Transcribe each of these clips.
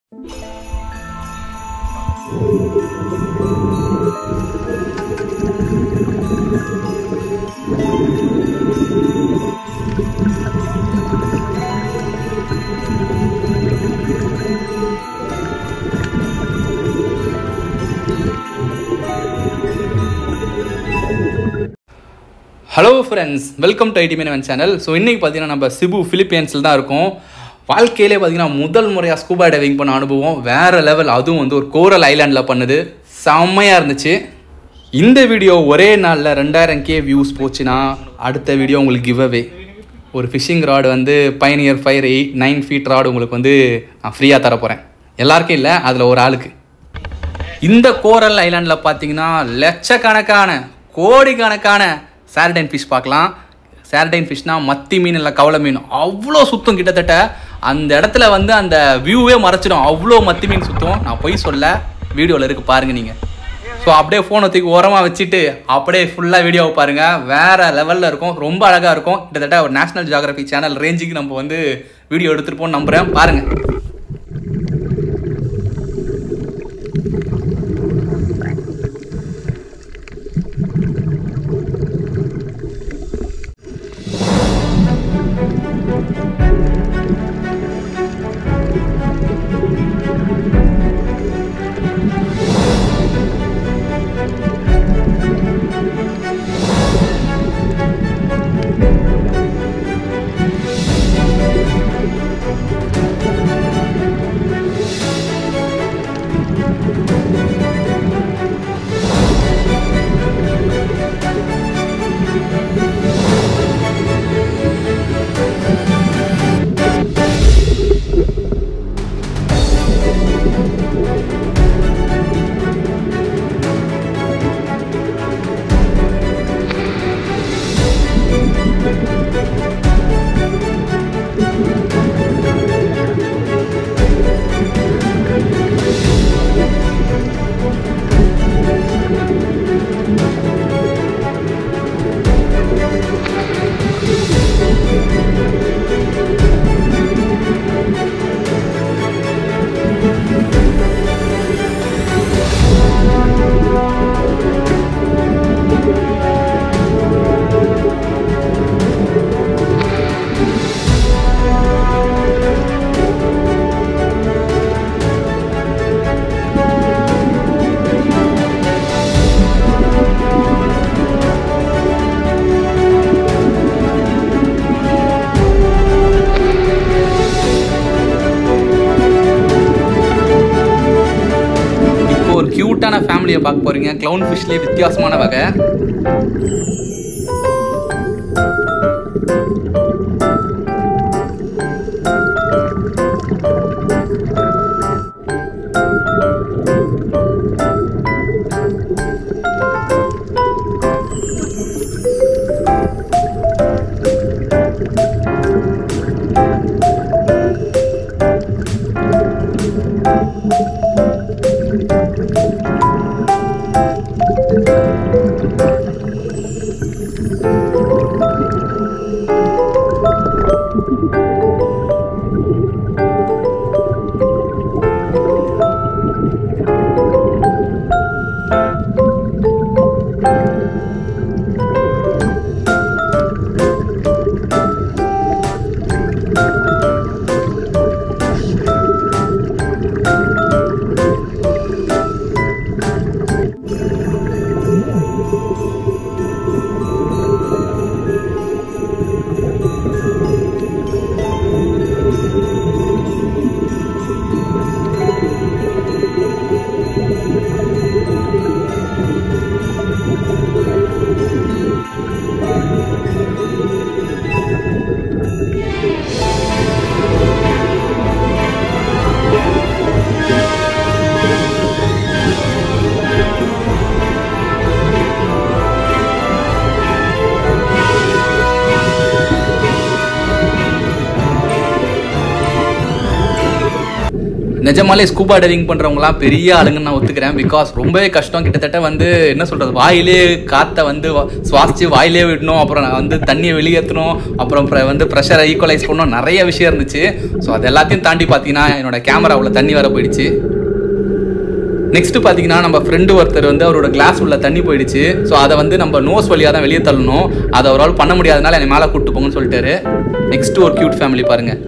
Hello friends, welcome to Meenavan channel. So இன்றைக்கி பார்த்தீங்கன்னா நம்ம சிபு ஃபிலிப்பீன்ஸில் தான் இருக்கோம். வாழ்க்கையிலே பார்த்தீங்கன்னா முதல் முறையாக ஸ்கூபா டைவிங் பண்ண அனுபவம் வேறு லெவல். அதுவும் வந்து ஒரு கோரல் ஐலாண்டில் பண்ணுது. செம்மையாக இருந்துச்சு. இந்த வீடியோ ஒரே நாளில் 2000K வியூஸ் போச்சுன்னா அடுத்த வீடியோ உங்களுக்கு கிவ் அவே. ஒரு ஃபிஷிங் ராடு வந்து பைனியர் ஃபயர் 9 ஃபீட் ராடு உங்களுக்கு வந்து நான் ஃப்ரீயாக தர போகிறேன். எல்லாருக்கும் இல்லை, அதில் ஒரு ஆளுக்கு. இந்த கோரல் ஐலாண்டில் பார்த்தீங்கன்னா லட்சக்கணக்கான கோடிக்கணக்கான சார்டைன் ஃபிஷ் பார்க்கலாம். சார்டைன் ஃபிஷ்னால் மத்தி மீன் இல்லை கவலை மீன். அவ்வளோ சுத்தம், கிட்டத்தட்ட அந்த இடத்துல வந்து அந்த வியூவே மறைச்சிடும். அவ்வளோ மத்தி மீன் சுத்தம். நான் போய் சொல்ல, வீடியோவில் இருக்குது பாருங்கள் நீங்கள். ஸோ அப்படியே ஃபோனை தூக்கி ஓரமாக வச்சுட்டு அப்படியே ஃபுல்லாக வீடியோவை பாருங்கள். வேறு லெவலில் இருக்கும், ரொம்ப அழகாக இருக்கும். கிட்டத்தட்ட ஒரு நேஷ்னல் ஜியோகிராஃபி சேனல் ரேஞ்சுக்கு நம்ம வந்து வீடியோ எடுத்துகிட்டு நம்புகிறேன். பாருங்கள். கியூட்டான ஃபேமிலியை பார்க்க போறீங்க. கிளவுன் ஃபிஷ்லேயே வித்தியாசமான வகை. நிஜமாலே ஸ்கூபா டைவிங் பண்ணுறவங்களாம் பெரிய ஆளுங்கன்னு நான் ஒத்துக்கிறேன். பிகாஸ் ரொம்பவே கஷ்டம். கிட்டத்தட்ட வந்து என்ன சொல்கிறது, வாயிலே காற்றை வந்து சுவாசித்து வாயிலே விடணும், அப்புறம் வந்து தண்ணியை வெளியேற்றணும், அப்புறம் வந்து ப்ரெஷரை ஈக்குவலைஸ் பண்ணணும், நிறைய விஷயம் இருந்துச்சு. ஸோ அது எல்லாத்தையும் தாண்டி பார்த்தீங்கன்னா என்னோட கேமராவில் தண்ணி வர போயிடுச்சு. நெக்ஸ்ட்டு பார்த்தீங்கன்னா நம்ம ஃப்ரெண்டு ஒருத்தர் வந்து அவரோட கிளாஸ் உள்ள தண்ணி போயிடுச்சு. ஸோ அதை வந்து நம்ம நோஸ் வழியாக தான் வெளியே தள்ளணும். அதை அவரால் பண்ண முடியாதனால என்னை மேலே கூப்பிட்டு போங்கன்னு சொல்லிட்டாரு. நெக்ஸ்ட்டு ஒரு க்யூட் ஃபேமிலி பாருங்கள்.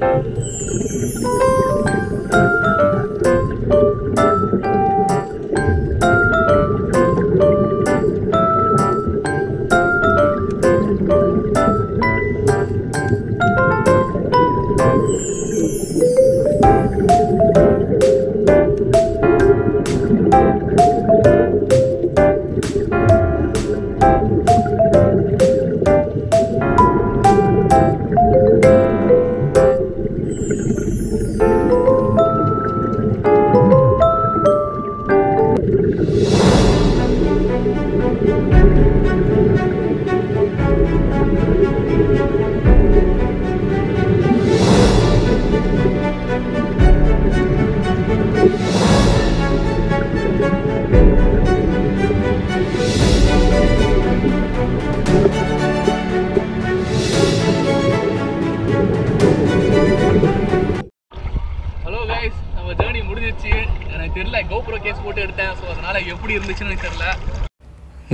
நம்ம ஜர்னி முடிஞ்சிச்சு. எனக்கு தெரியல, கோப்ரோ கேஸ் போட்டு எடுத்தேன். ஸோ அதனால் எப்படி இருந்துச்சுன்னு எனக்கு தெரியல.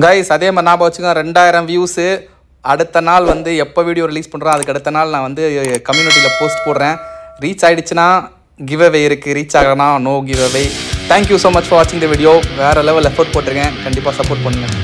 கைஸ் அதே மாதிரி ஞாபகம் வச்சுக்கோங்க, 2000 வியூஸு. அடுத்த நாள் வந்து எப்போ வீடியோ ரிலீஸ் பண்ணுறோம் அதுக்கு அடுத்த நாள் நான் வந்து கம்யூனிட்டியில் போஸ்ட் போடுறேன். ரீச் ஆகிடுச்சுன்னா கிவ் அவே இருக்குது, ரீச் ஆகனா no give away. Thank you so much for வாட்சிங் த வீடியோ. வேறு லெவல் எஃபோர்ட் போட்டிருக்கேன், கண்டிப்பாக சப்போர்ட் பண்ணுங்கள்.